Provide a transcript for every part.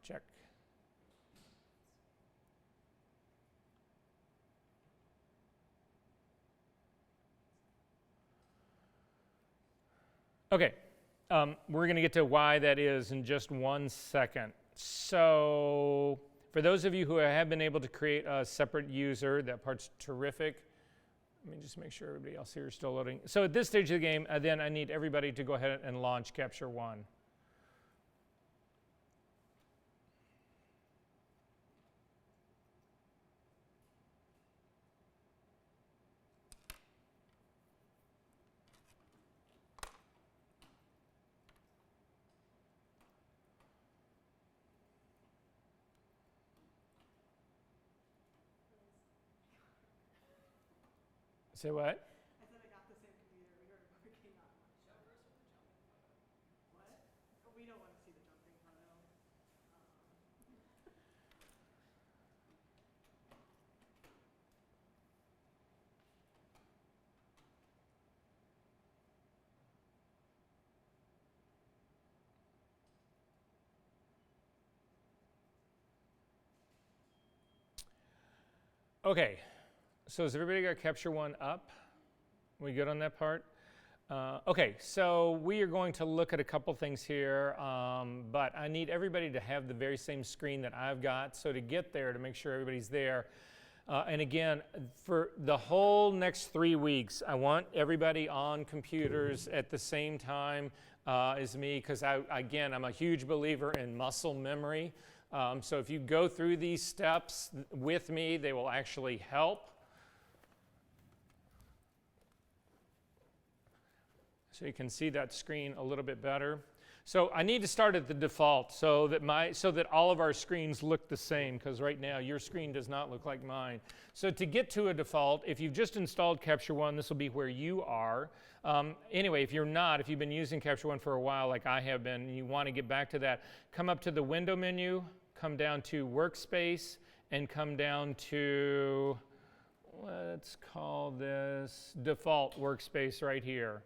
Check. Okay, we're going to get to why that is in just 1 second. So for those of you who have been able to create a separate user, that part's terrific. Let me just make sure everybody else here is still loading. So at this stage of the game, then I need everybody to go ahead and launch Capture One. Say what? I said I got the same computer we were working on. Show first with the jumping photo. What? We don't want to see the jumping photo. Okay, so has everybody got Capture One up? We good on that part? Okay, so we are going to look at a couple things here, but I need everybody to have the very same screen that I've got. So to get there, to make sure everybody's there, and again, for the whole next 3 weeks, I want everybody on computers at the same time as me, because again, I'm a huge believer in muscle memory. So if you go through these steps with me, they will actually help. So you can see that screen a little bit better. So I need to start at the default so that all of our screens look the same, because right now your screen does not look like mine. So to get to a default, if you've just installed Capture One, this will be where you are. Anyway, if you're not, if you've been using Capture One for a while like I have been, and you want to get back to that, come up to the window menu, come down to Workspace, and come down to, let's call this Default Workspace right here.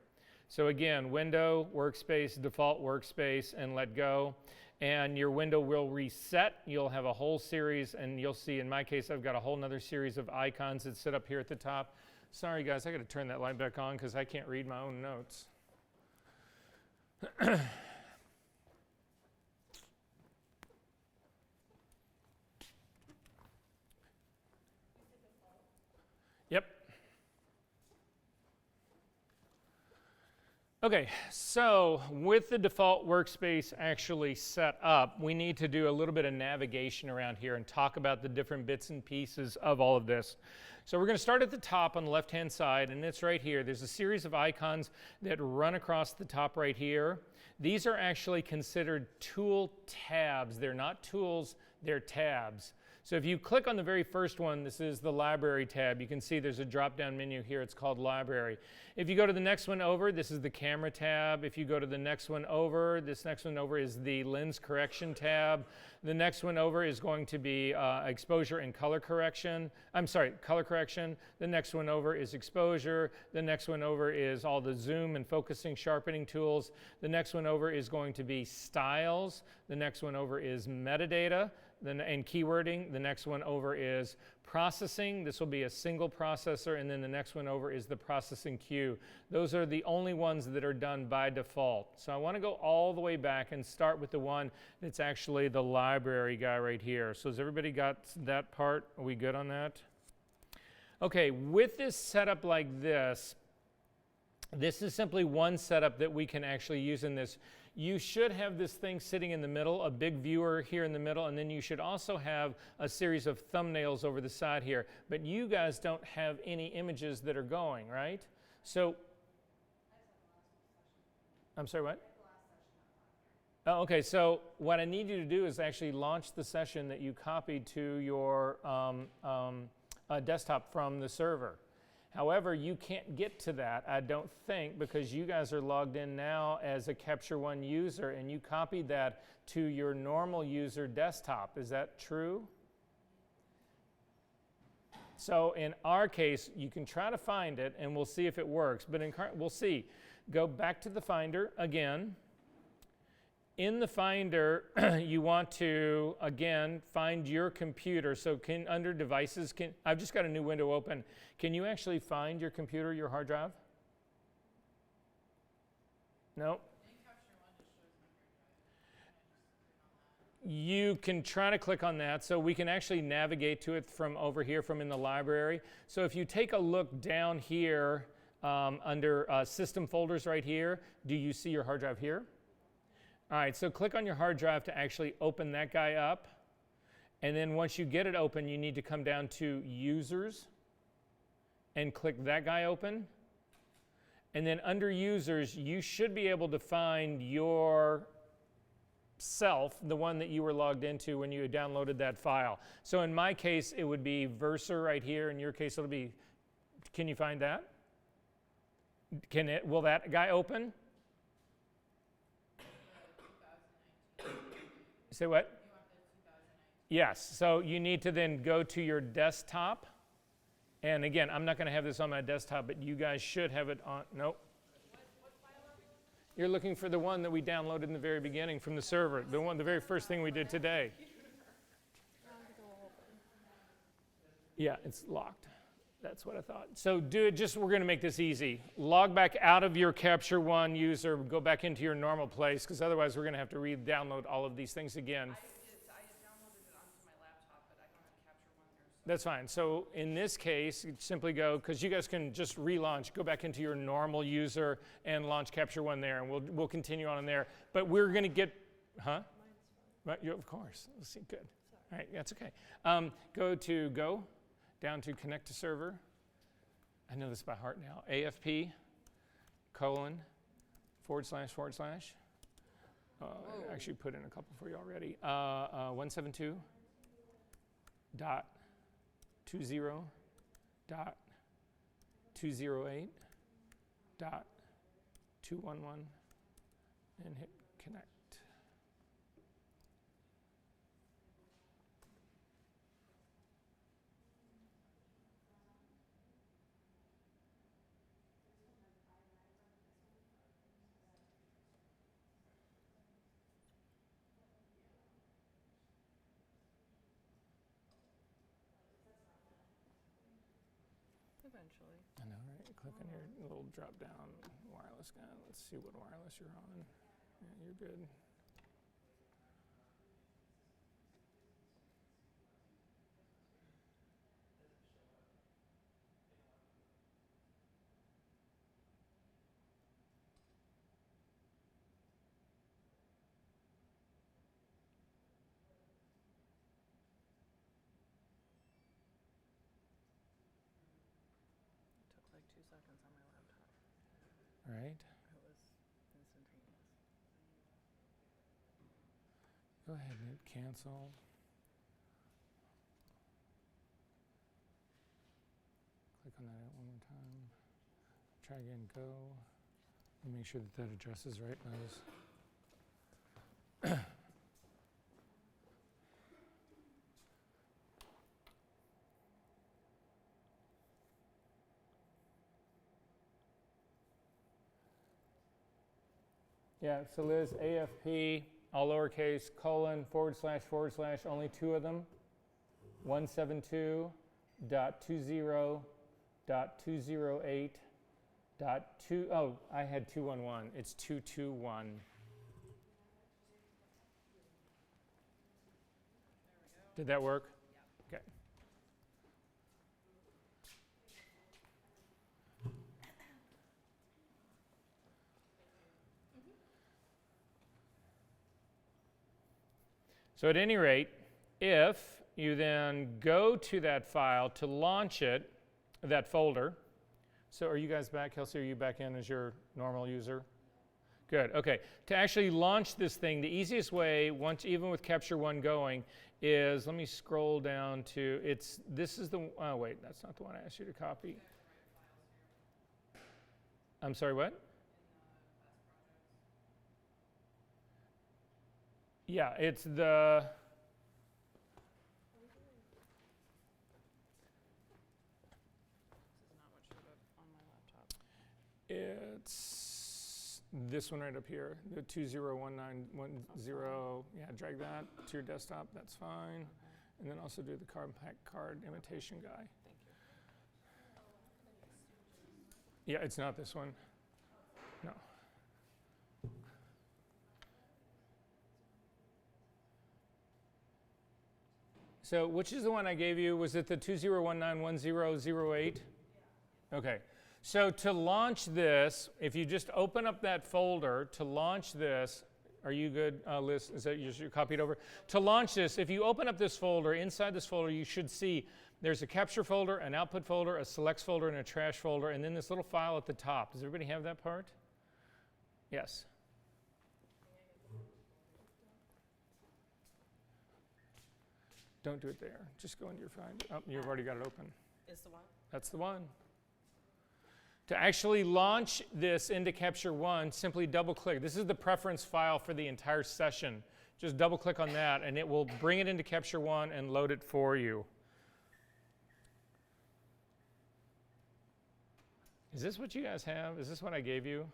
So again, Window, Workspace, Default Workspace, and let go. And your window will reset. You'll have a whole series, and you'll see, in my case, I've got a whole nother series of icons that sit up here at the top. Sorry, guys, I got to turn that light back on because I can't read my own notes. Yep. Okay, so with the default workspace actually set up, we need to do a little bit of navigation around here and talk about the different bits and pieces of all of this. So we're going to start at the top on the left-hand side, and it's right here. There's a series of icons that run across the top right here. These are actually considered tool tabs. They're not tools, they're tabs. So if you click on the very first one, this is the Library tab. You can see there's a drop-down menu here. It's called Library. If you go to the next one over, this is the Camera tab. If you go to the next one over, this next one over is the Lens Correction tab. The next one over is going to be Exposure and Color Correction. Color Correction. The next one over is Exposure. The next one over is all the zoom and focusing, sharpening tools. The next one over is going to be Styles. The next one over is Metadata. And keywording. The next one over is processing. This will be a single processor, and then the next one over is the processing queue. Those are the only ones that are done by default. So I want to go all the way back and start with the one that's actually the library guy right here. So has everybody got that part? Are we good on that? Okay, with this setup like this, this is simply one setup that we can actually use in this. You should have this thing sitting in the middle, a big viewer here in the middle, and then you should also have a series of thumbnails over the side here. But you guys don't have any images that are going, right? So, I'm sorry, what? Oh, okay, so what I need you to do is actually launch the session that you copied to your desktop from the server. However, you can't get to that, I don't think, because you guys are logged in now as a Capture One user, and you copied that to your normal user desktop. Is that true? So in our case, you can try to find it, and we'll see if it works. But we'll see. Go back to the Finder again. in the Finder, you want to, again, find your computer. So under devices, I've just got a new window open. Can you actually find your computer, your hard drive? No? You can try to click on that, so we can actually navigate to it from over here, from in the library. So if you take a look down here under system folders right here, do you see your hard drive here? All right, so click on your hard drive to actually open that guy up. And then once you get it open, you need to come down to Users and click that guy open. And then under Users, you should be able to find your self, the one that you were logged into when you had downloaded that file. So in my case, it would be Verser right here. In your case, it'll be, can you find that? Will that guy open? Say what? Yes, so you need to then go to your desktop. And again, I'm not going to have this on my desktop, but you guys should have it on, nope. You're looking for the one that we downloaded in the very beginning from the server, the very first thing we did today. Yeah, it's locked. That's what I thought. So we're going to make this easy. Log back out of your Capture One user, go back into your normal place, because otherwise we're going to have to re-download all of these things again. I downloaded it onto my laptop, but I don't have Capture One here. So. That's fine. So in this case, you simply go, because you guys can just relaunch, go back into your normal user and launch Capture One there, and we'll continue on in there. But we're going to get, huh? Right, of course. Let's see, good. All right, that's okay. Go down to Connect to Server. I know this by heart now. AFP, // I actually put in a couple for you already. 172.20.208.211 and hit Connect. Eventually. I know, right? Click on your little drop-down wireless guy. Let's see what wireless you're on. Yeah, you're good. Took like 2 seconds on my laptop. All right. It was instantaneous. Go ahead and hit cancel. Click on that one more time. Try again, go. And make sure that address is right, Liz. Yeah, so Liz, AFP, all lowercase, ://, only 2 of them. 172.20.208.2, oh, I had 211. It's 221. Did that work? Yeah. Okay. So at any rate, if you then go to that file to launch it, that folder, so are you guys back, Kelsey? Are you back in as your normal user? Good, okay. To actually launch this thing, the easiest way, even with Capture One going, is, let me scroll down to, this is the, oh wait, that's not the one I asked you to copy. I'm sorry, what? Yeah, it's the, This is not what showed up on my laptop. it's this one right up here, the 201910. Yeah, drag that to your desktop. That's fine. And then also do the compact card imitation guy. Thank you. Yeah, it's not this one. No. So which is the one I gave you? Was it the 20191008? Okay. So to launch this, if you just open up that folder to launch this, are you good, Liz? Is that you copied over? To launch this, if you open up this folder, inside this folder you should see there's a capture folder, an output folder, a selects folder, and a trash folder, and then this little file at the top. Does everybody have that part? Yes. Don't do it there. Just go into your find. Oh, you've already got it open. Is the one? That's the one. To actually launch this into Capture One, simply double click. This is the preference file for the entire session. Just double click on that and it will bring it into Capture One and load it for you. Is this what you guys have? Is this what I gave you?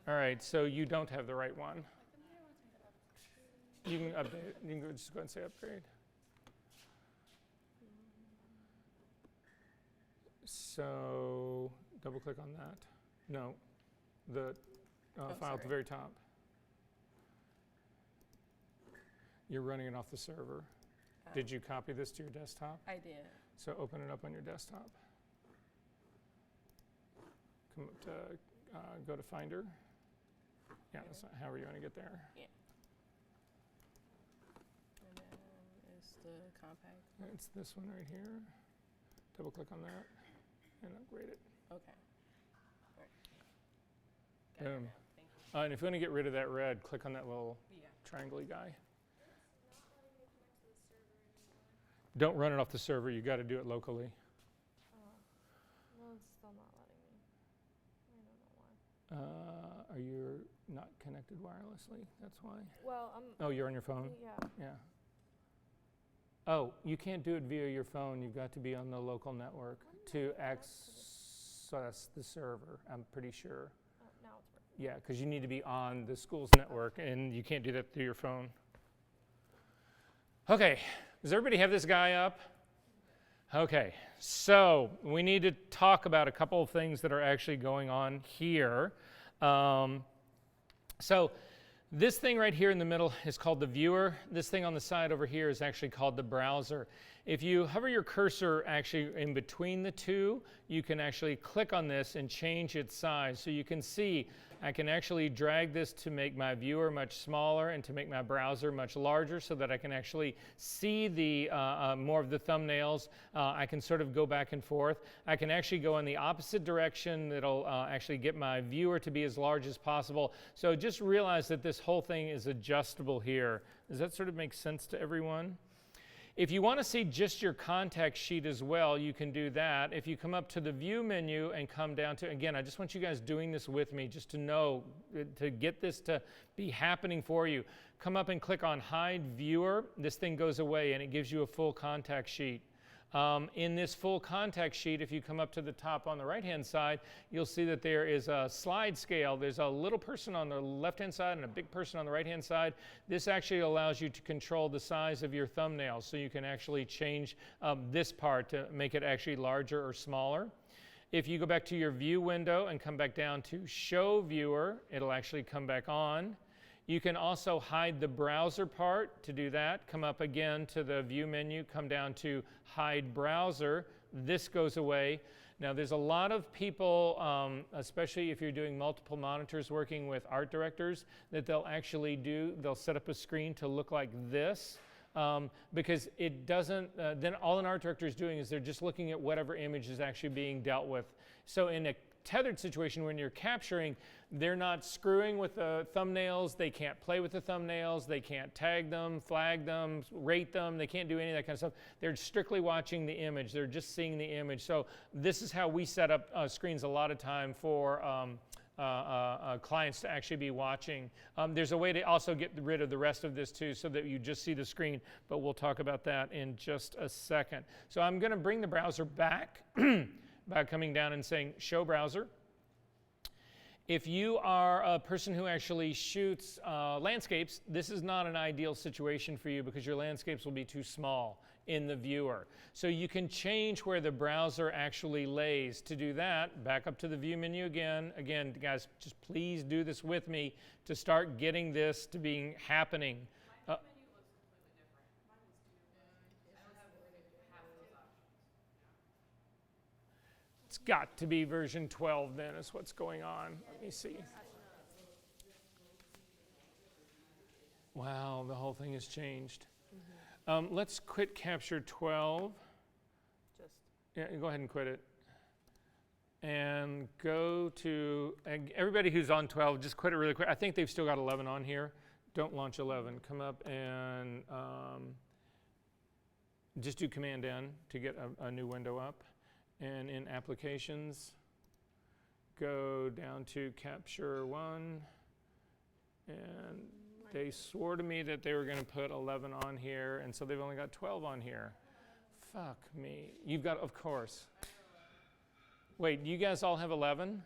All right, so you don't have the right one. You can update it. You can just go ahead and say upgrade. So double click on that. No, the file at the very top. You're running it off the server. Did you copy this to your desktop? I did. So open it up on your desktop. Come up to, go to Finder. Yeah, that's not, however you want to get there. Yeah. And then is the compact. It's this one right here. Double click on that and upgrade it. Okay. All right. Got it Boom. now. Thank you. And if you want to get rid of that red, click on that little Yeah. triangle guy. Don't run it off the server. You got to do it locally. Well, it's still not letting me. I don't know why. Are you not connected wirelessly? That's why. Well, Oh, you're on your phone? yeah. Yeah. Oh, you can't do it via your phone. You've got to be on the local network to access the server, I'm pretty sure. Now it's working. Yeah, because you need to be on the school's network, and you can't do that through your phone. Okay, does everybody have this guy up? Okay, so we need to talk about a couple of things that are actually going on here. So this thing right here in the middle is called the viewer. This thing on the side over here is actually called the browser. If you hover your cursor actually in between the two, you can actually click on this and change its size. So you can see I can actually drag this to make my viewer much smaller and to make my browser much larger so that I can actually see the more of the thumbnails. I can sort of go back and forth. I can actually go in the opposite direction that'll actually get my viewer to be as large as possible. So just realize that this whole thing is adjustable here. Does that sort of make sense to everyone? If you want to see just your contact sheet as well, you can do that. If you come up to the View menu and come down to, again, I just want you guys doing this with me just to know, to get this to be happening for you. Come up and click on Hide Viewer. This thing goes away and it gives you a full contact sheet. In this full contact sheet, if you come up to the top on the right-hand side, you'll see that there is a slide scale. There's a little person on the left-hand side and a big person on the right-hand side. This actually allows you to control the size of your thumbnails, so you can actually change this part to make it actually larger or smaller. If you go back to your View window and come back down to Show Viewer, it'll actually come back on. You can also hide the browser part. To do that, come up again to the View menu, come down to Hide Browser. This goes away. Now there's a lot of people, especially if you're doing multiple monitors working with art directors, that they'll set up a screen to look like this. Because it doesn't, then all an art director is doing is they're just looking at whatever image is actually being dealt with. So in a tethered situation, when you're capturing, they're not screwing with the thumbnails, they can't play with the thumbnails, they can't tag them, flag them, rate them, they can't do any of that kind of stuff. They're strictly watching the image, they're just seeing the image. So this is how we set up screens a lot of time for clients to actually be watching. There's a way to also get rid of the rest of this too so that you just see the screen, but we'll talk about that in just a second. So I'm going to bring the browser back by coming down and saying Show Browser. If you are a person who actually shoots landscapes, this is not an ideal situation for you because your landscapes will be too small in the viewer. So you can change where the browser actually lays. To do that, back up to the view menu again. Again, guys, just please do this with me to start getting this to being happening. My menu looks completely different. Mine was too. I don't have half of those options. It's got to be version 12 then is what's going on. Let me see. Wow, the whole thing has changed. Let's quit capture 12. Just Yeah, go ahead and quit it. And go to, everybody who's on 12, just quit it really quick. I think they've still got 11 on here. Don't launch 11. Come up and just do Command N to get a new window up. And in Applications, go down to Capture 1. And they swore to me that they were going to put 11 on here, and so they've only got 12 on here. Fuck me. You've got, of course. Wait, you guys all have 11?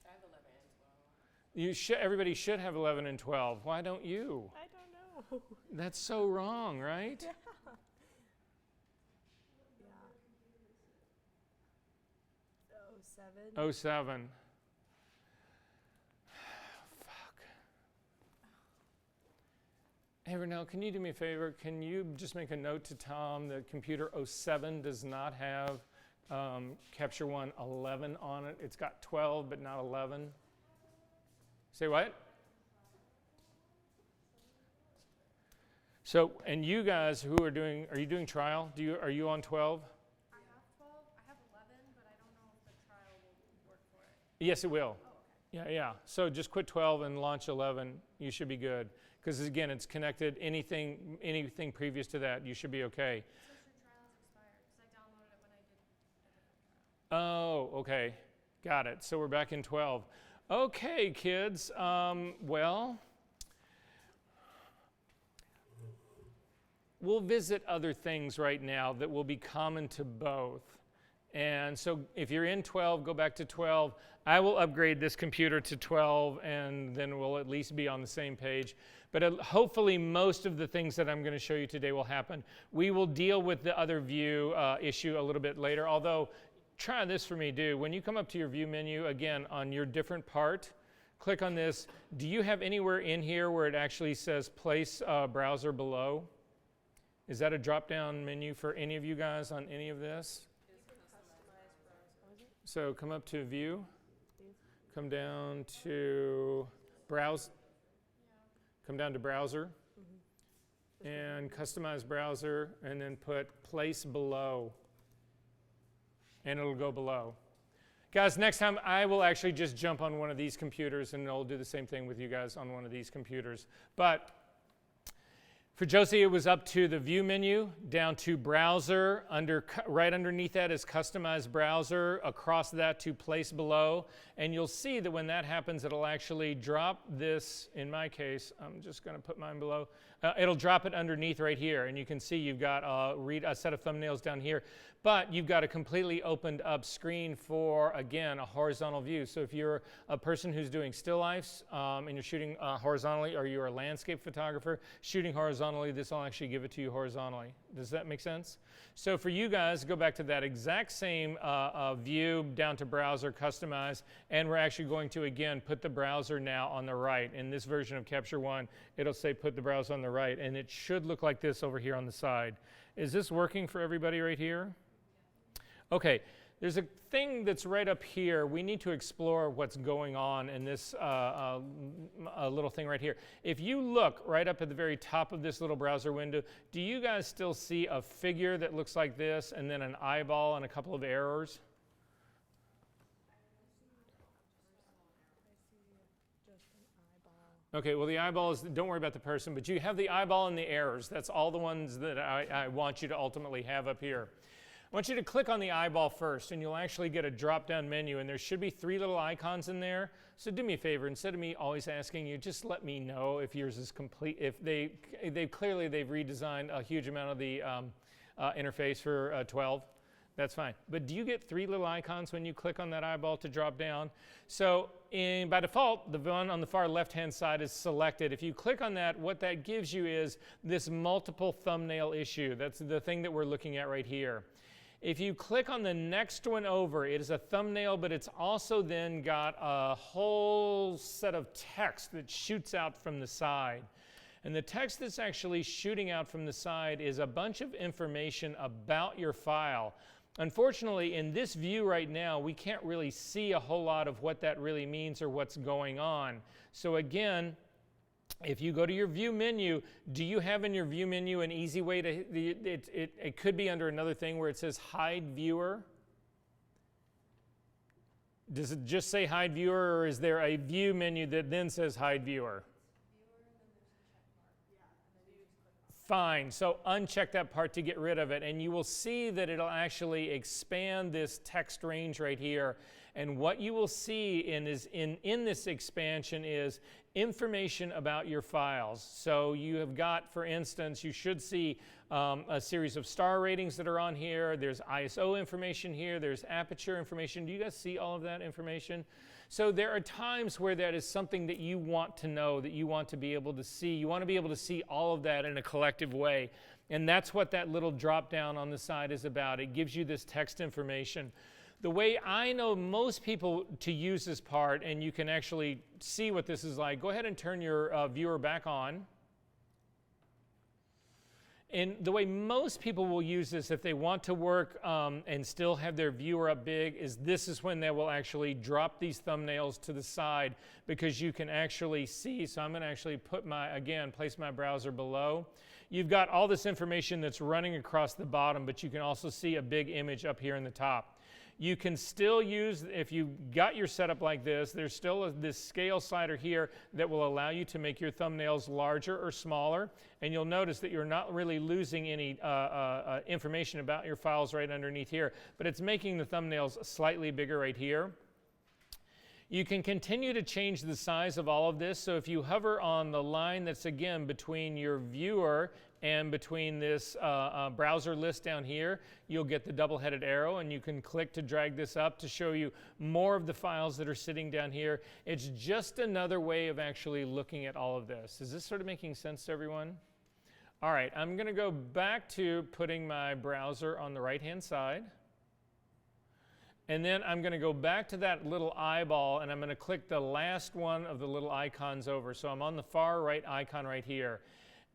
I have 11 and 12. You should. Everybody should have 11 and 12. Why don't you? I don't know. That's so wrong, right? Yeah. Yeah. 07. 07. Hey, Renell, can you do me a favor? Can you just make a note to Tom that computer 07 does not have Capture One 11 on it? It's got 12, but not 11. Say what? So, and you guys who are you doing trial? Are you on 12? I have 12. I have 11, but I don't know if the trial will work for it. Yes, it will. Oh, okay. Yeah. So just quit 12 and launch 11. You should be good. Because again, it's connected. Anything previous to that, you should be okay. It says your trial has expired because I downloaded it when I did a different trial. Oh, okay. Got it. So we're back in 12. Okay, kids. Well, we'll visit other things right now that will be common to both. And so if you're in 12, go back to 12. I will upgrade this computer to 12, and then we'll at least be on the same page. But hopefully most of the things that I'm going to show you today will happen. We will deal with the other view issue a little bit later, although try this for me, do. When you come up to your view menu, again, on your different part, click on this. Do you have anywhere in here where it actually says place browser below? Is that a drop-down menu for any of you guys on any of this? So come up to View, come down to Browse, come down to Browser, and Customize Browser, and then put Place Below, and it'll go below. Guys, next time I will actually just jump on one of these computers, and I'll do the same thing with you guys on one of these computers. But for Josie, it was up to the View menu, down to Browser, right underneath that is Customize Browser, across that to Place Below, and you'll see that when that happens, it'll actually drop this, in my case, I'm just going to put mine below, it'll drop it underneath right here, and you can see you've got a set of thumbnails down here, but you've got a completely opened up screen for, again, a horizontal view. So if you're a person who's doing still lifes and you're shooting horizontally, or you're a landscape photographer shooting horizontally, this will actually give it to you horizontally. Does that make sense? So for you guys, go back to that exact same view, down to Browser, Customize, and we're actually going to, again, put the browser now on the right. In this version of Capture One, it'll say put the browser on the right, and it should look like this over here on the side. Is this working for everybody right here? Okay, there's a thing that's right up here. We need to explore what's going on in this little thing right here. If you look right up at the very top of this little browser window, do you guys still see a figure that looks like this and then an eyeball and a couple of arrows? Okay, well the eyeball is, don't worry about the person, but you have the eyeball and the errors. That's all the ones that I want you to ultimately have up here. I want you to click on the eyeball first, and you'll actually get a drop-down menu, and there should be 3 little icons in there. So do me a favor, instead of me always asking you, just let me know if yours is complete. If they've redesigned a huge amount of the interface for 12. That's fine. But do you get 3 little icons when you click on that eyeball to drop down? So by default, the one on the far left-hand side is selected. If you click on that, what that gives you is this multiple thumbnail issue. That's the thing that we're looking at right here. If you click on the next one over, it is a thumbnail, but it's also then got a whole set of text that shoots out from the side. And the text that's actually shooting out from the side is a bunch of information about your file. Unfortunately, in this view right now, we can't really see a whole lot of what that really means or what's going on. So again, if you go to your view menu, do you have in your view menu an easy way to, it could be under another thing where it says hide viewer? Does it just say hide viewer, or is there a view menu that then says hide viewer? Fine, so uncheck that part to get rid of it, and you will see that it'll actually expand this text range right here. And what you will see in this expansion is information about your files. So you have got, for instance, you should see a series of star ratings that are on here. There's ISO information here. There's aperture information. Do you guys see all of that information? So there are times where that is something that you want to know, that you want to be able to see. You want to be able to see all of that in a collective way. And that's what that little drop down on the side is about. It gives you this text information. The way I know most people to use this part, and you can actually see what this is like, go ahead and turn your viewer back on. And the way most people will use this if they want to work and still have their viewer up big is this is when they will actually drop these thumbnails to the side, because you can actually see. So I'm going to actually put place my browser below. You've got all this information that's running across the bottom, but you can also see a big image up here in the top. You can still use, if you got your setup like this, there's still this scale slider here that will allow you to make your thumbnails larger or smaller. And you'll notice that you're not really losing any information about your files right underneath here, but it's making the thumbnails slightly bigger right here. You can continue to change the size of all of this. So if you hover on the line that's, again, between your viewer and between this browser list down here, you'll get the double-headed arrow, and you can click to drag this up to show you more of the files that are sitting down here. It's just another way of actually looking at all of this. Is this sort of making sense to everyone? All right, I'm going to go back to putting my browser on the right-hand side. And then I'm going to go back to that little eyeball, and I'm going to click the last one of the little icons over. So I'm on the far right icon right here.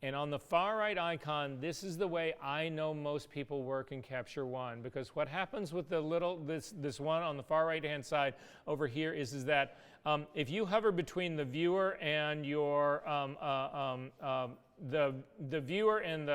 And on the far right icon, this is the way I know most people work in Capture One, because what happens with the little, this one on the far right-hand side over here is that if you hover between the viewer and your, the viewer and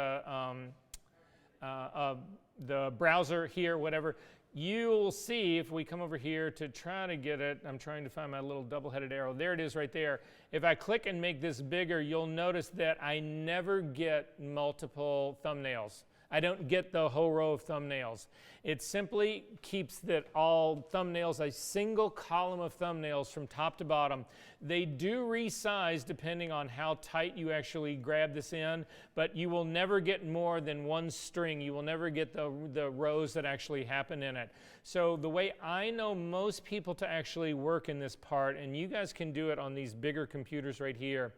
the browser here, whatever, you will see, if we come over here to try to get it, I'm trying to find my little double-headed arrow. There it is right there. If I click and make this bigger, you'll notice that I never get multiple thumbnails. I don't get the whole row of thumbnails. It simply keeps that all thumbnails, a single column of thumbnails from top to bottom. They do resize depending on how tight you actually grab this in, but you will never get more than one string. You will never get the rows that actually happen in it. So the way I know most people to actually work in this part, and you guys can do it on these bigger computers right here,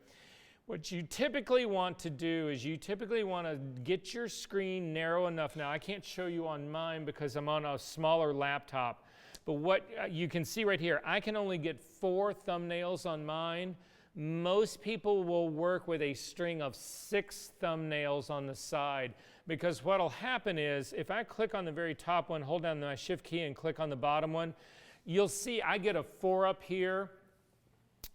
what you typically want to do is you typically want to get your screen narrow enough. Now, I can't show you on mine because I'm on a smaller laptop. But what you can see right here, I can only get 4 thumbnails on mine. Most people will work with a string of 6 thumbnails on the side, because what will happen is if I click on the very top one, hold down my Shift key and click on the bottom one, you'll see I get a 4 up here.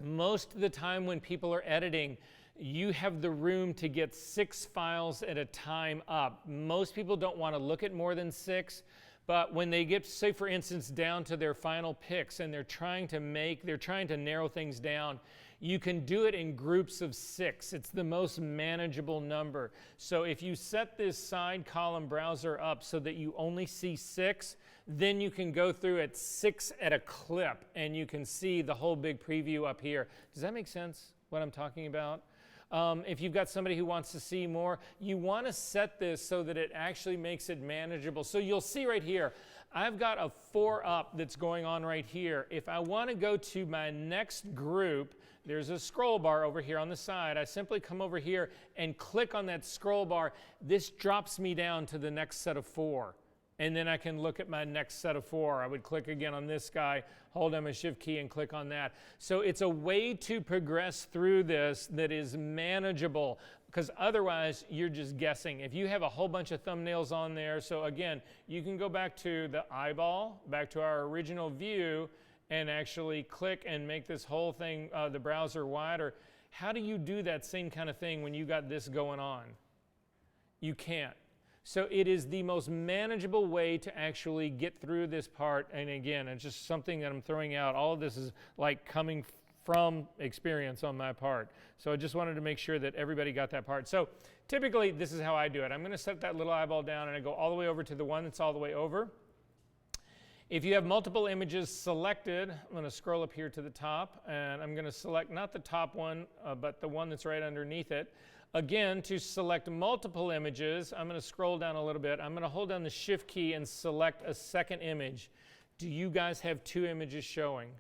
Most of the time when people are editing, you have the room to get 6 files at a time up. Most people don't want to look at more than 6, but when they get, say for instance, down to their final picks and they're trying to narrow things down, you can do it in groups of 6. It's the most manageable number. So if you set this side column browser up so that you only see 6, then you can go through at 6 at a clip and you can see the whole big preview up here. Does that make sense, what I'm talking about? If you've got somebody who wants to see more, you want to set this so that it actually makes it manageable. So you'll see right here, I've got a 4 up that's going on right here. If I want to go to my next group, there's a scroll bar over here on the side. I simply come over here and click on that scroll bar. This drops me down to the next set of 4. And then I can look at my next set of 4. I would click again on this guy, hold down my shift key and click on that. So it's a way to progress through this that is manageable, because otherwise you're just guessing. If you have a whole bunch of thumbnails on there, so again, you can go back to the eyeball, back to our original view, and actually click and make this whole thing, the browser wider. How do you do that same kind of thing when you got this going on? You can't. So it is the most manageable way to actually get through this part. And again, it's just something that I'm throwing out. All of this is like coming from experience on my part. So I just wanted to make sure that everybody got that part. So typically, this is how I do it. I'm going to set that little eyeball down, and I go all the way over to the one that's all the way over. If you have multiple images selected, I'm going to scroll up here to the top, and I'm going to select not the top one, but the one that's right underneath it. Again, to select multiple images, I'm going to scroll down a little bit. I'm going to hold down the shift key and select a second image. Do you guys have 2 images showing?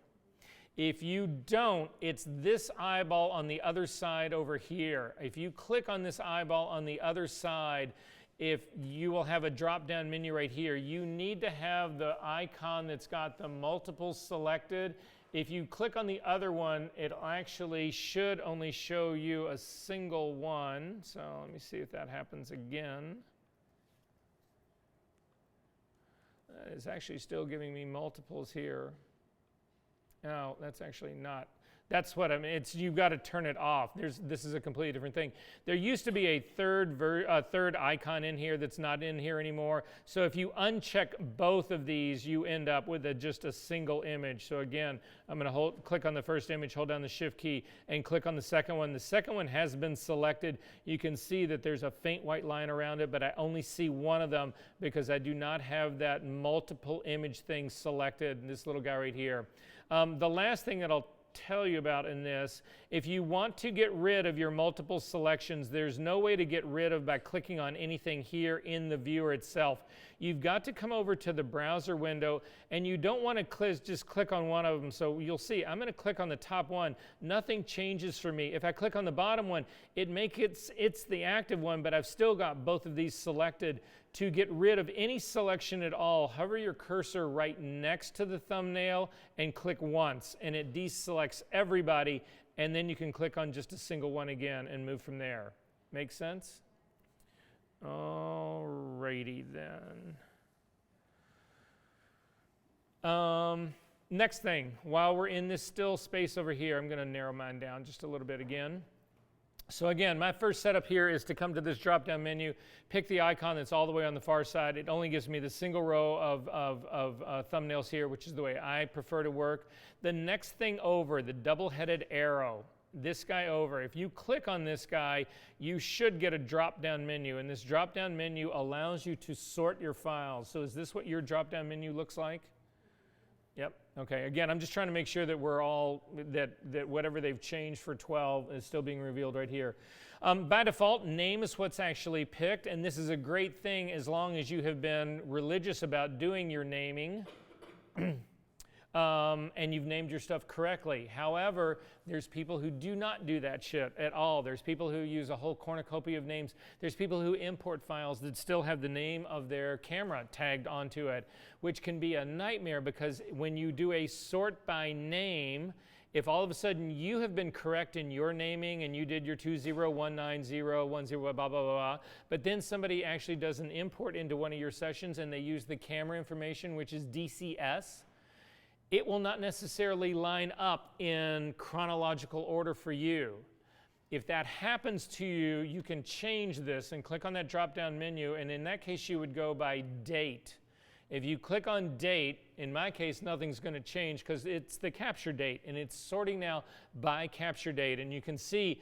If you don't, it's this eyeball on the other side over here. If you click on this eyeball on the other side, you will have a drop-down menu right here. You need to have the icon that's got the multiples selected. If you click on the other one, it actually should only show you a single one. So let me see if that happens again. It's actually still giving me multiples here. No, that's actually not. That's what I mean. You've got to turn it off. This is a completely different thing. There used to be a third icon in here that's not in here anymore. So if you uncheck both of these, you end up with just a single image. So again, I'm going to click on the first image, hold down the shift key, and click on the second one. The second one has been selected. You can see that there's a faint white line around it, but I only see one of them because I do not have that multiple image thing selected, this little guy right here. The last thing that I'll tell you about in this, if you want to get rid of your multiple selections, there's no way to get rid of by clicking on anything here in the viewer itself. You've got to come over to the browser window, and you don't want to just click on one of them. So you'll see I'm going to click on the top one. Nothing changes for me. If I click on the bottom one, it's the active one, but I've still got both of these selected. To get rid of any selection at all, hover your cursor right next to the thumbnail and click once, and it deselects everybody, and then you can click on just a single one again and move from there. Make sense? Alrighty then. Next thing, while we're in this still space over here, I'm going to narrow mine down just a little bit again. So again, my first setup here is to come to this drop-down menu, pick the icon that's all the way on the far side. It only gives me the single row of thumbnails here, which is the way I prefer to work. The next thing over, the double-headed arrow, this guy over, if you click on this guy, you should get a drop-down menu, and this drop-down menu allows you to sort your files. So is this what your drop-down menu looks like? Yep. Okay. Again, I'm just trying to make sure that we're all that whatever they've changed for 12 is still being revealed right here. By default, name is what's actually picked, and this is a great thing as long as you have been religious about doing your naming. And you've named your stuff correctly. However, there's people who do not do that shit at all. There's people who use a whole cornucopia of names. There's people who import files that still have the name of their camera tagged onto it, which can be a nightmare because when you do a sort by name, if all of a sudden you have been correct in your naming and you did your 2019010 blah, blah, blah, but then somebody actually does an import into one of your sessions and they use the camera information, which is DCS, it will not necessarily line up in chronological order for you. If that happens to you, you can change this and click on that drop-down menu, and in that case, you would go by date. If you click on date, in my case, nothing's going to change because it's the capture date, and it's sorting now by capture date. And you can see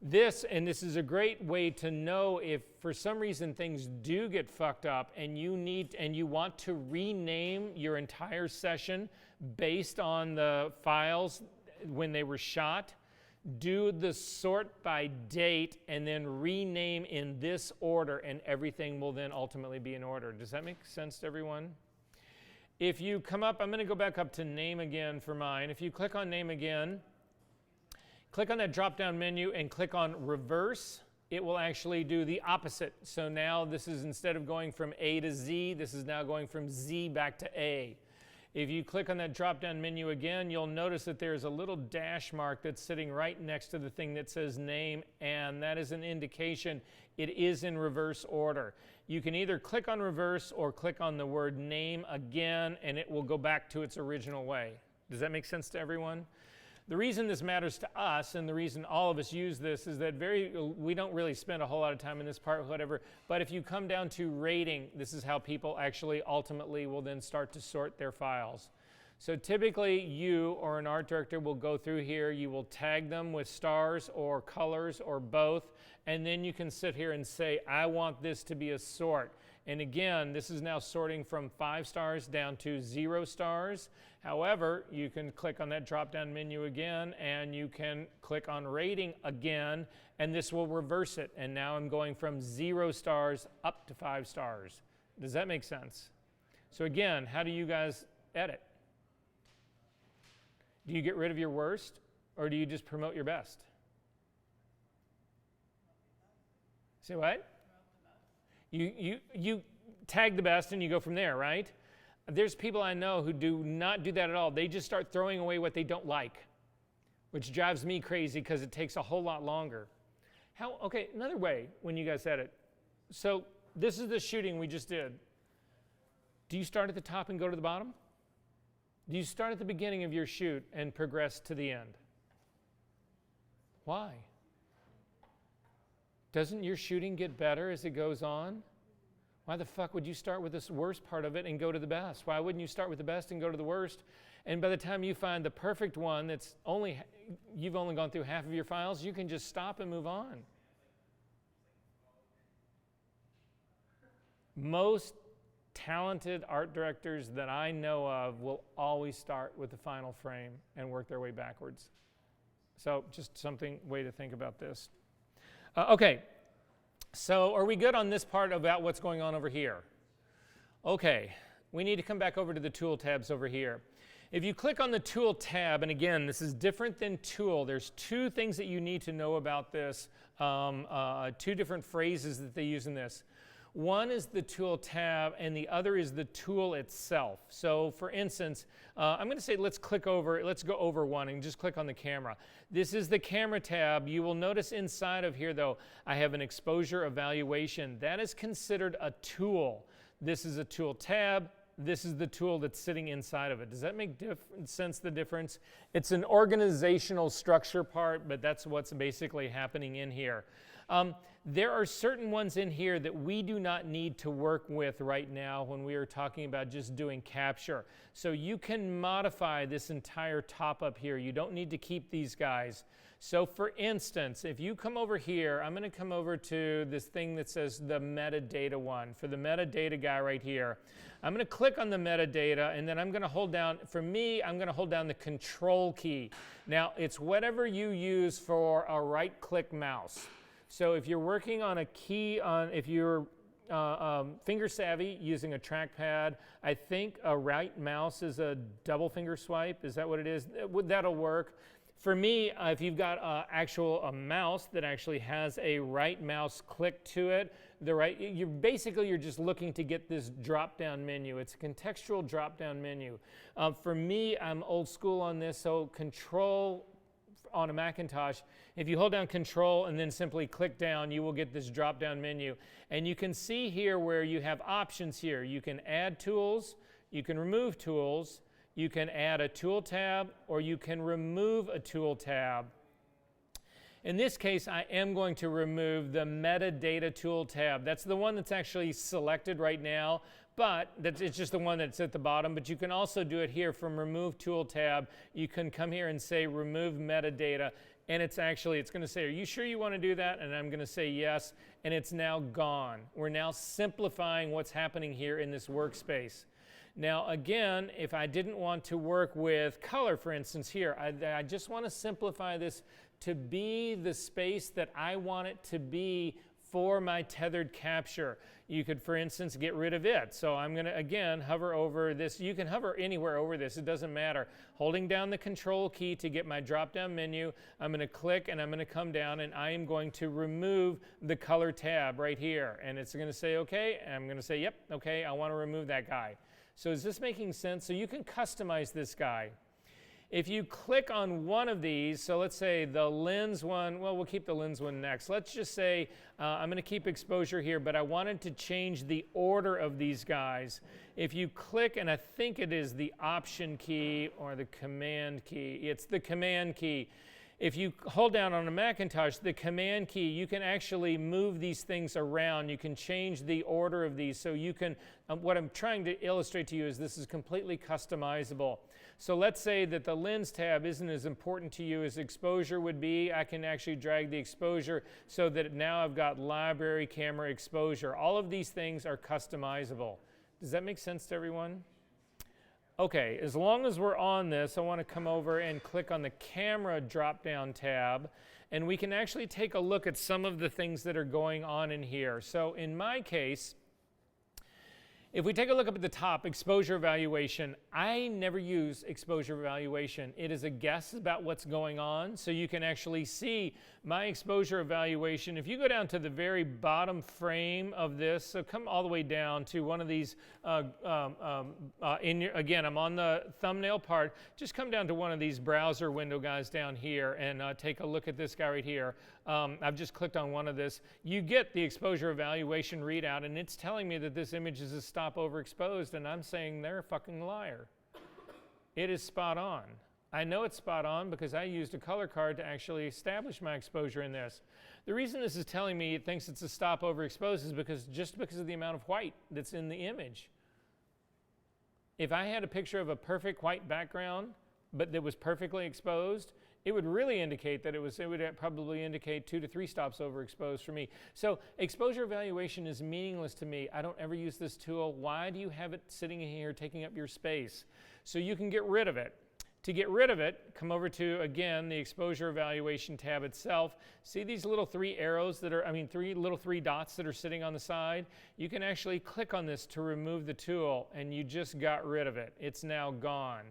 this, and this is a great way to know if for some reason things do get fucked up and you want to rename your entire session based on the files when they were shot. do the sort by date, and then rename in this order, and everything will then ultimately be in order. Does that make sense to everyone? If you come up, I'm going to go back up to name again for mine. If you click on name again, click on that drop-down menu and click on reverse, it will actually do the opposite. So now this is, instead of going from A to Z, this is now going from Z back to A. If you click on that drop-down menu again, you'll notice that there's a little dash mark that's sitting right next to the thing that says name, and that is an indication it is in reverse order. You can either click on reverse or click on the word name again, and it will go back to its original way. Does that make sense to everyone? The reason this matters to us, and the reason all of us use this, is that we don't really spend a whole lot of time in this part, whatever, but if you come down to rating, this is how people actually ultimately will then start to sort their files. So typically you or an art director will go through here, you will tag them with stars or colors or both, and then you can sit here and say, I want this to be a sort. And again, this is now sorting from 5 stars down to 0 stars. However, you can click on that drop-down menu again, and you can click on rating again, and this will reverse it. And now I'm going from 0 stars up to 5 stars. Does that make sense? So again, how do you guys edit? Do you get rid of your worst, or do you just promote your best? Say what? You tag the best and you go from there, right? There's people I know who do not do that at all. They just start throwing away what they don't like, which drives me crazy because it takes a whole lot longer. Okay, another way when you guys edit. So this is the shooting we just did. Do you start at the top and go to the bottom? Do you start at the beginning of your shoot and progress to the end? Why? Doesn't your shooting get better as it goes on? Why the fuck would you start with this worst part of it and go to the best? Why wouldn't you start with the best and go to the worst? And by the time you find the perfect one that's you've only gone through half of your files, you can just stop and move on. Most talented art directors that I know of will always start with the final frame and work their way backwards. So just way to think about this. Okay, so are we good on this part about what's going on over here? Okay, we need to come back over to the tool tabs over here. If you click on the tool tab, and again, this is different than tool. There's 2 things that you need to know about this, 2 different phrases that they use in this. One is the tool tab, and the other is the tool itself. So for instance, I'm going to say let's go over one and just click on the camera. This is the camera tab. You will notice inside of here, though, I have an exposure evaluation. That is considered a tool. This is a tool tab. This is the tool that's sitting inside of it. Does that make sense, the difference? It's an organizational structure part, but that's what's basically happening in here. There are certain ones in here that we do not need to work with right now when we are talking about just doing capture. So you can modify this entire top up here. You don't need to keep these guys. So for instance, if you come over here, I'm going to come over to this thing that says the metadata one. For the metadata guy right here, I'm going to click on the metadata, and then I'm going to hold down, for me, I'm going to hold down the control key. Now, it's whatever you use for a right-click mouse. So if you're working on a key, if you're finger savvy using a trackpad, I think a right mouse is a double finger swipe. Is that what it is? That'll work. For me, if you've got a mouse that actually has a right mouse click to it, you're just looking to get this drop-down menu. It's a contextual drop-down menu. For me, I'm old school on this, so Control on a Macintosh, if you hold down Control and then simply click down, you will get this drop-down menu. And you can see here where you have options here. You can add tools, you can remove tools, you can add a tool tab, or you can remove a tool tab. In this case, I am going to remove the metadata tool tab. That's the one that's actually selected right now, but it's just the one that's at the bottom. But you can also do it here from Remove Tool tab. You can come here and say Remove Metadata, and it's going to say, are you sure you want to do that? And I'm going to say yes, and it's now gone. We're now simplifying what's happening here in this workspace. Now again, if I didn't want to work with color, for instance here, I just want to simplify this to be the space that I want it to be for my tethered capture. You could, for instance, get rid of it. So I'm going to, again, hover over this. You can hover anywhere over this. It doesn't matter. Holding down the control key to get my drop-down menu, I'm going to click and I'm going to come down and I am going to remove the color tab right here. And it's going to say, okay. And I'm going to say, yep, okay, I want to remove that guy. So is this making sense? So you can customize this guy. If you click on one of these, so let's say the lens one, well, we'll keep the lens one next. Let's just say I'm going to keep exposure here, but I wanted to change the order of these guys. If you click, and I think it is the Option key or the Command key. It's the Command key. If you hold down on a Macintosh, the Command key, you can actually move these things around. You can change the order of these. So you can, what I'm trying to illustrate to you is this is completely customizable. So let's say that the lens tab isn't as important to you as exposure would be. I can actually drag the exposure so that now I've got library camera exposure. All of these things are customizable. Does that make sense to everyone? Okay, as long as we're on this, I want to come over and click on the camera drop-down tab, and we can actually take a look at some of the things that are going on in here. So in my case, if we take a look up at the top, exposure evaluation, I never use exposure evaluation. It is a guess about what's going on, so you can actually see my exposure evaluation. If you go down to the very bottom frame of this, so come all the way down to one of these, again, I'm on the thumbnail part, just come down to one of these browser window guys down here and take a look at this guy right here. I've just clicked on one of this. You get the exposure evaluation readout, and it's telling me that this image is a stop overexposed, and I'm saying they're a fucking liar. It is spot on. I know it's spot on because I used a color card to actually establish my exposure in this. The reason this is telling me it thinks it's a stop overexposed is because of the amount of white that's in the image. If I had a picture of a perfect white background, but that was perfectly exposed, it would really indicate that it would probably indicate 2 to 3 stops overexposed for me. So exposure evaluation is meaningless to me. I don't ever use this tool. Why do you have it sitting in here taking up your space? So you can get rid of it. To get rid of it, come over to, again, the exposure evaluation tab itself. See these little 3 arrows that are, little 3 dots that are sitting on the side? You can actually click on this to remove the tool, and you just got rid of it. It's now gone.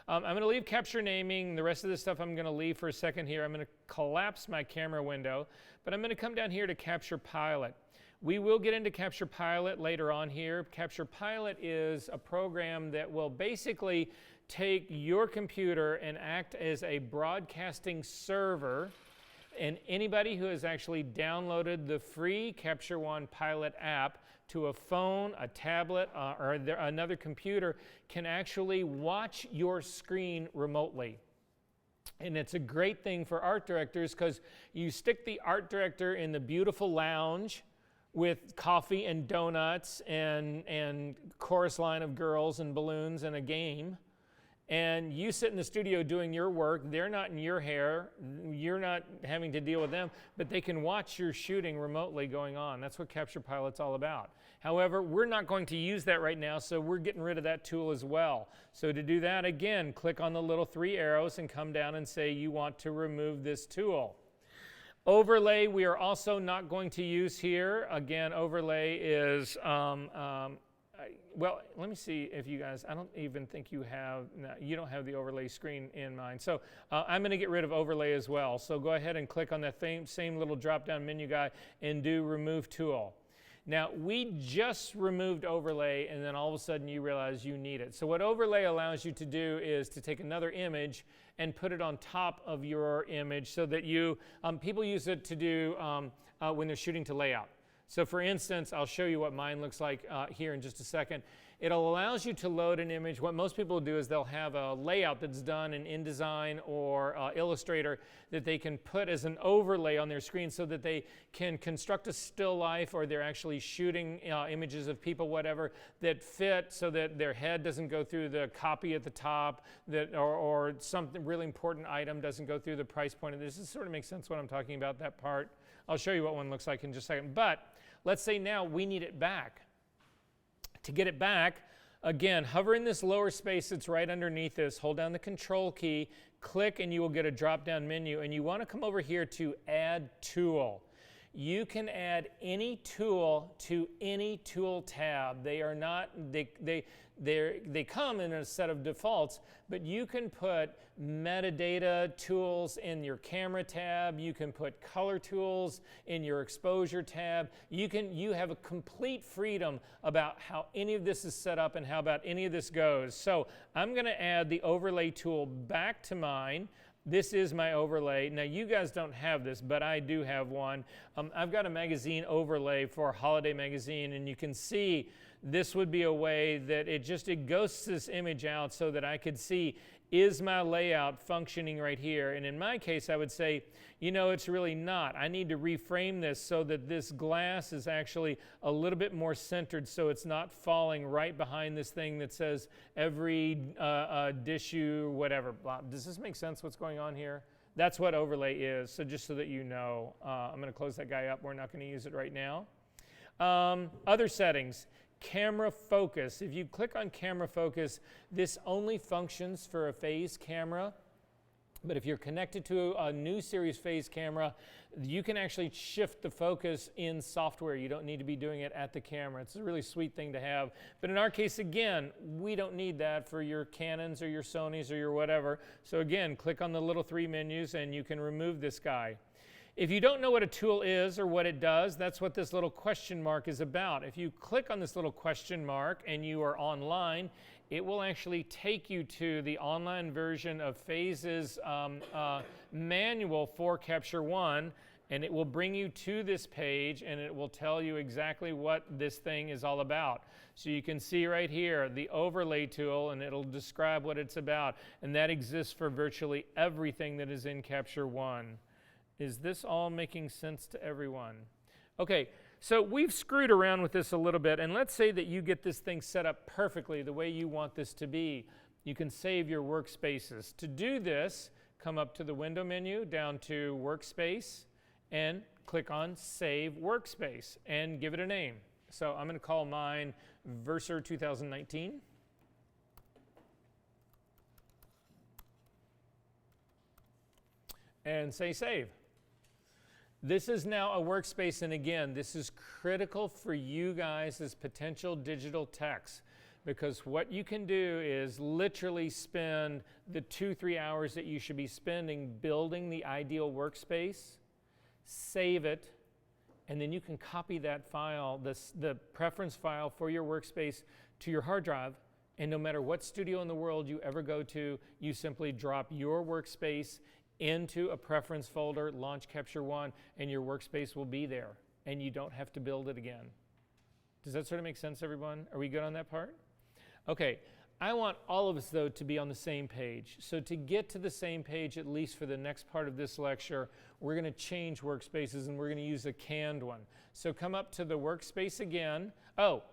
I'm going to leave capture naming. The rest of this stuff I'm going to leave for a second here. I'm going to collapse my camera window, but I'm going to come down here to Capture Pilot. We will get into Capture Pilot later on here. Capture Pilot is a program that will basically take your computer and act as a broadcasting server, and anybody who has actually downloaded the free Capture One Pilot app to a phone, a tablet, or another computer can actually watch your screen remotely. And it's a great thing for art directors because you stick the art director in the beautiful lounge with coffee and donuts and chorus line of girls and balloons and a game. And you sit in the studio doing your work. They're not in your hair. You're not having to deal with them, but they can watch your shooting remotely going on. That's what Capture Pilot's all about. However, we're not going to use that right now, so we're getting rid of that tool as well. So to do that, again, click on the little 3 arrows and come down and say you want to remove this tool. Overlay, we are also not going to use here. Again, overlay is, well, let me see if you guys, I don't even think you have, no, you don't have the overlay screen in mind. So I'm going to get rid of overlay as well. So go ahead and click on that same little drop-down menu guy and do Remove Tool. Now, we just removed overlay, and then all of a sudden you realize you need it. So what overlay allows you to do is to take another image and put it on top of your image so that you, people use it to do when they're shooting to layout. So for instance, I'll show you what mine looks like here in just a second. It allows you to load an image. What most people do is they'll have a layout that's done in InDesign or Illustrator that they can put as an overlay on their screen so that they can construct a still life, or they're actually shooting images of people, whatever, that fit so that their head doesn't go through the copy at the top, that, or something really important item doesn't go through the price point. This sort of makes sense what I'm talking about, that part. I'll show you what one looks like in just a second. But let's say now we need it back. To get it back, Again, hover in this lower space that's right underneath this, hold down the Control key, click, and you will get a drop-down menu. And you want to come over here to Add Tool. You can add any tool to any tool tab. They are not, they come in a set of defaults, but you can put metadata tools in your camera tab. You can put color tools in your exposure tab. You have a complete freedom about how any of this is set up and how about any of this goes. So I'm going to add the overlay tool back to mine. This is my overlay. Now you guys don't have this, but I do have one. I've got a magazine overlay for Holiday Magazine, and you can see this would be a way that it ghosts this image out so that I could see, is my layout functioning right here? And in my case, I would say, it's really not. I need to reframe this so that this glass is actually a little bit more centered so it's not falling right behind this thing that says every issue, whatever. Does this make sense what's going on here? That's what overlay is, so just so that you know. I'm going to close that guy up. We're not going to use it right now. Other settings. Camera focus. If you click on camera focus, this only functions for a phase camera. But if you're connected to a new series phase camera, you can actually shift the focus in software. You don't need to be doing it at the camera. It's a really sweet thing to have. But in our case, again, we don't need that for your Canons or your Sonys or your whatever. So again, click on the little 3 menus and you can remove this guy. If you don't know what a tool is or what it does, that's what this little question mark is about. If you click on this little question mark and you are online, it will actually take you to the online version of Phase's manual for Capture One, and it will bring you to this page and it will tell you exactly what this thing is all about. So you can see right here the overlay tool, and it'll describe what it's about, and that exists for virtually everything that is in Capture One. Is this all making sense to everyone? Okay, so we've screwed around with this a little bit, and let's say that you get this thing set up perfectly the way you want this to be. You can save your workspaces. To do this, come up to the window menu, down to Workspace, and click on Save Workspace, and give it a name. So I'm going to call mine Verser 2019. And say Save. This is now a workspace, and again, this is critical for you guys as potential digital techs, because what you can do is literally spend the 2-3 hours that you should be spending building the ideal workspace, save it, and then you can copy that file, the preference file for your workspace, to your hard drive, and no matter what studio in the world you ever go to, you simply drop your workspace into a preference folder, launch Capture One, and your workspace will be there, and you don't have to build it again. Does that sort of make sense, everyone? Are we good on that part? Okay, I want all of us, though, to be on the same page. So to get to the same page, at least for the next part of this lecture, we're going to change workspaces, and we're going to use a canned one. So come up to the workspace again. Oh,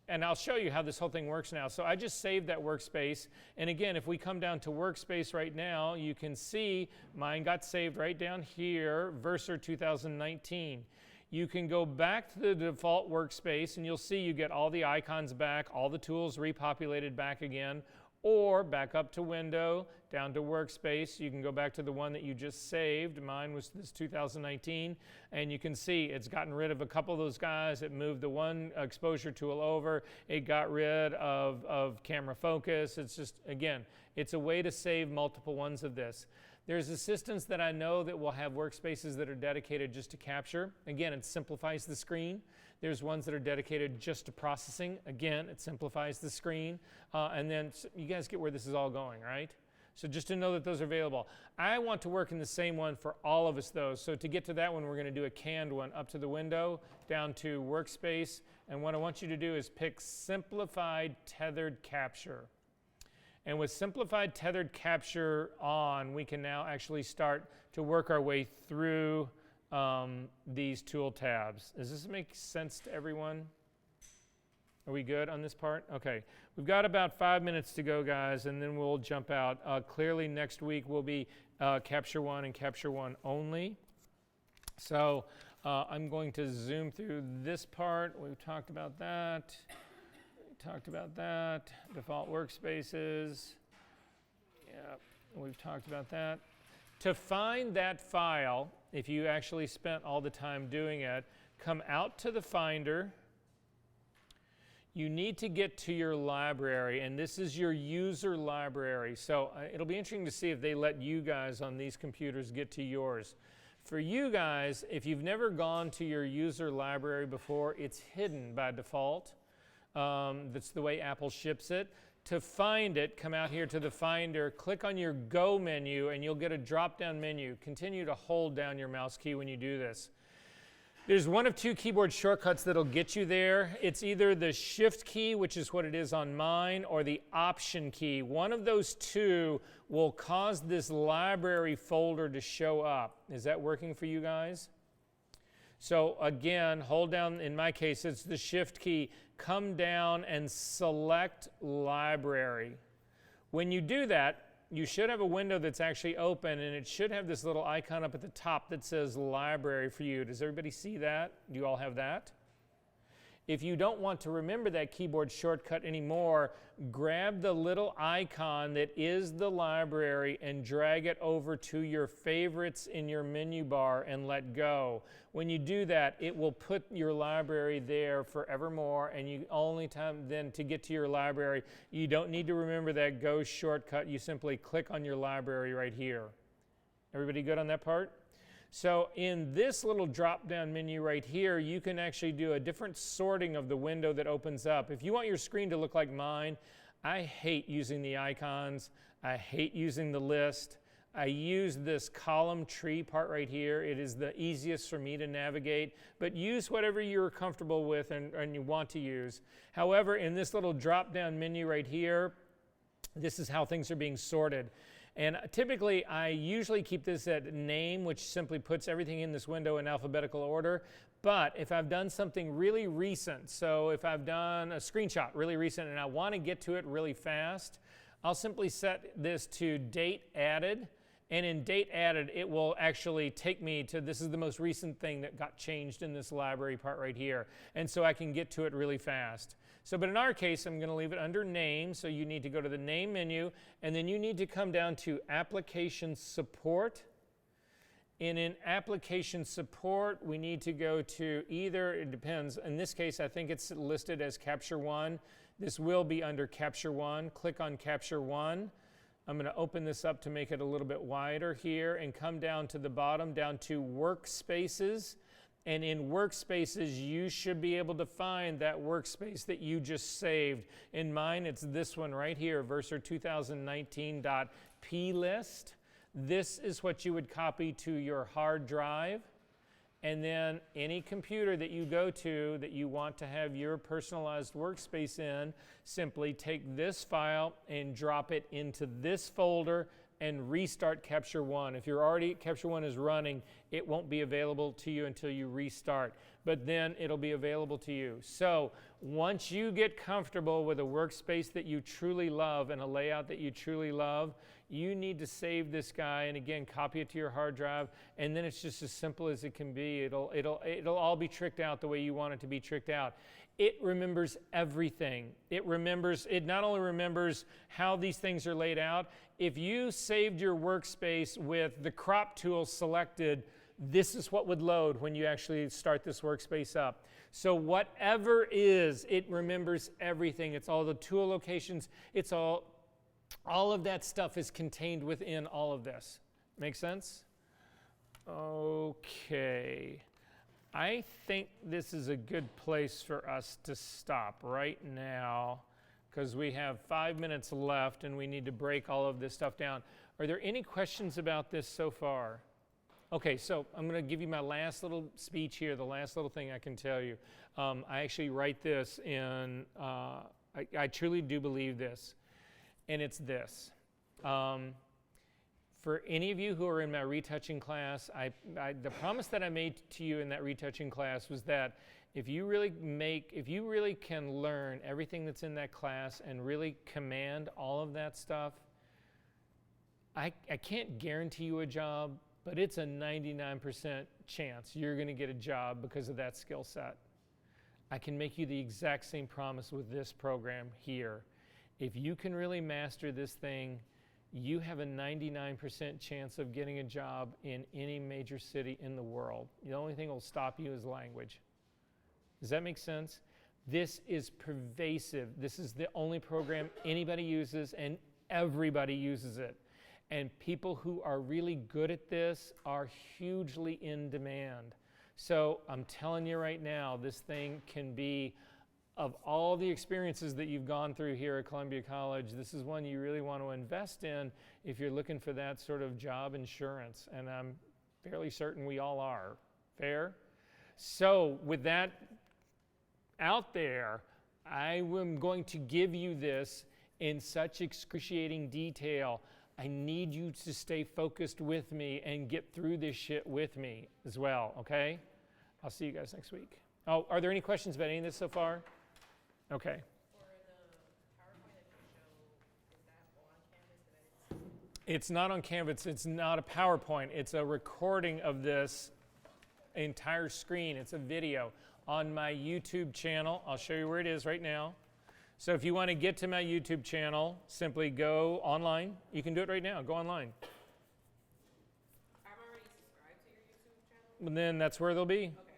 and I'll show you how this whole thing works now. So I just saved that workspace. And again, if we come down to workspace right now, you can see mine got saved right down here, Verser 2019. You can go back to the default workspace and you'll see you get all the icons back, all the tools repopulated back again, or back up to Window, down to Workspace. You can go back to the one that you just saved. Mine was this 2019, and you can see it's gotten rid of a couple of those guys. It moved the one exposure tool over. It got rid of camera focus. It's just, again, it's a way to save multiple ones of this. There's assistants that I know that will have workspaces that are dedicated just to capture. Again, it simplifies the screen. There's ones that are dedicated just to processing. Again, it simplifies the screen. And then you guys get where this is all going, right? So just to know that those are available. I want to work in the same one for all of us, though. So to get to that one, we're going to do a canned one. Up to the window, down to Workspace. And what I want you to do is pick Simplified Tethered Capture. And with Simplified Tethered Capture on, we can now actually start to work our way through these tool tabs. Does this make sense to everyone? Are we good on this part? Okay. We've got about 5 minutes to go, guys, and then we'll jump out. Clearly, next week will be Capture One and Capture One only. So I'm going to zoom through this part. We've talked about that. We talked about that. Default workspaces. Yeah, we've talked about that. To find that file, if you actually spent all the time doing it, come out to the Finder. You need to get to your library, and this is your user library. So it'll be interesting to see if they let you guys on these computers get to yours. For you guys, if you've never gone to your user library before, it's hidden by default. That's the way Apple ships it. To find it, come out here to the Finder, click on your Go menu, and you'll get a drop-down menu. Continue to hold down your mouse key when you do this. There's one of two keyboard shortcuts that'll get you there. It's either the Shift key, which is what it is on mine, or the Option key. One of those two will cause this library folder to show up. Is that working for you guys? So again, hold down, in my case, it's the Shift key. Come down and select Library. When you do that, you should have a window that's actually open, and it should have this little icon up at the top that says Library for you. Does everybody see that? Do you all have that? If you don't want to remember that keyboard shortcut anymore, grab the little icon that is the library and drag it over to your favorites in your menu bar and let go. When you do that, it will put your library there forevermore, and you only time then to get to your library, you don't need to remember that Go shortcut. You simply click on your library right here. Everybody good on that part? So in this little drop-down menu right here, you can actually do a different sorting of the window that opens up. If you want your screen to look like mine, I hate using the icons. I hate using the list. I use this column tree part right here. It is the easiest for me to navigate, but use whatever you're comfortable with and you want to use. However, in this little drop-down menu right here, this is how things are being sorted. And typically, I usually keep this at name, which simply puts everything in this window in alphabetical order. But if I've done something really recent, so if I've done a screenshot really recent and I want to get to it really fast, I'll simply set this to date added. And in date added, it will actually take me to, this is the most recent thing that got changed in this library part right here. And so I can get to it really fast. So, but in our case, I'm going to leave it under name. So you need to go to the name menu, and then you need to come down to application support. And in application support, we need to go to either, it depends. In this case, I think it's listed as Capture One. This will be under Capture One. Click on Capture One. I'm going to open this up to make it a little bit wider here and come down to the bottom, down to Workspaces. And in Workspaces, you should be able to find that workspace that you just saved. In mine, it's this one right here, Verser 2019.plist. This is what you would copy to your hard drive. And then any computer that you go to that you want to have your personalized workspace in, simply take this file and drop it into this folder and restart Capture One. If you're already, Capture One is running, it won't be available to you until you restart, but then it'll be available to you. So once you get comfortable with a workspace that you truly love and a layout that you truly love, you need to save this guy and again copy it to your hard drive, and then it's just as simple as it can be. It'll all be tricked out the way you want it to be tricked out. It remembers everything. It not only remembers how these things are laid out. If you saved your workspace with the crop tool selected, this is what would load when you actually start this workspace up. So whatever is, it remembers everything. It's all the tool locations. It's all of that stuff is contained within all of this. Make sense? Okay. I think this is a good place for us to stop right now because we have 5 minutes left and we need to break all of this stuff down. Are there any questions about this so far? Okay, so I'm going to give you my last little speech here, the last little thing I can tell you. I actually write this in, I truly do believe this, and it's this. For any of you who are in my retouching class, the promise that I made to you in that retouching class was that if you really can learn everything that's in that class and really command all of that stuff, I can't guarantee you a job, but it's a 99% chance you're going to get a job because of that skill set. I can make you the exact same promise with this program here. If you can really master this thing, you have a 99% chance of getting a job in any major city in the world. The only thing that will stop you is language. Does that make sense? This is pervasive. This is the only program anybody uses, and everybody uses it. And people who are really good at this are hugely in demand. So I'm telling you right now, this thing can be, of all the experiences that you've gone through here at Columbia College, this is one you really want to invest in if you're looking for that sort of job insurance. And I'm fairly certain we all are. Fair? So with that out there, I am going to give you this in such excruciating detail. I need you to stay focused with me and get through this shit with me as well, okay? I'll see you guys next week. Oh, are there any questions about any of this so far? Okay. For the PowerPoint that you show, is that on Canvas that I didn't see? It's not on Canvas. It's not a PowerPoint. It's a recording of this entire screen. It's a video on my YouTube channel. I'll show you where it is right now. So if you want to get to my YouTube channel, simply go online. You can do it right now. Go online. I'm already subscribed to your YouTube channel. And then that's where they'll be. Okay.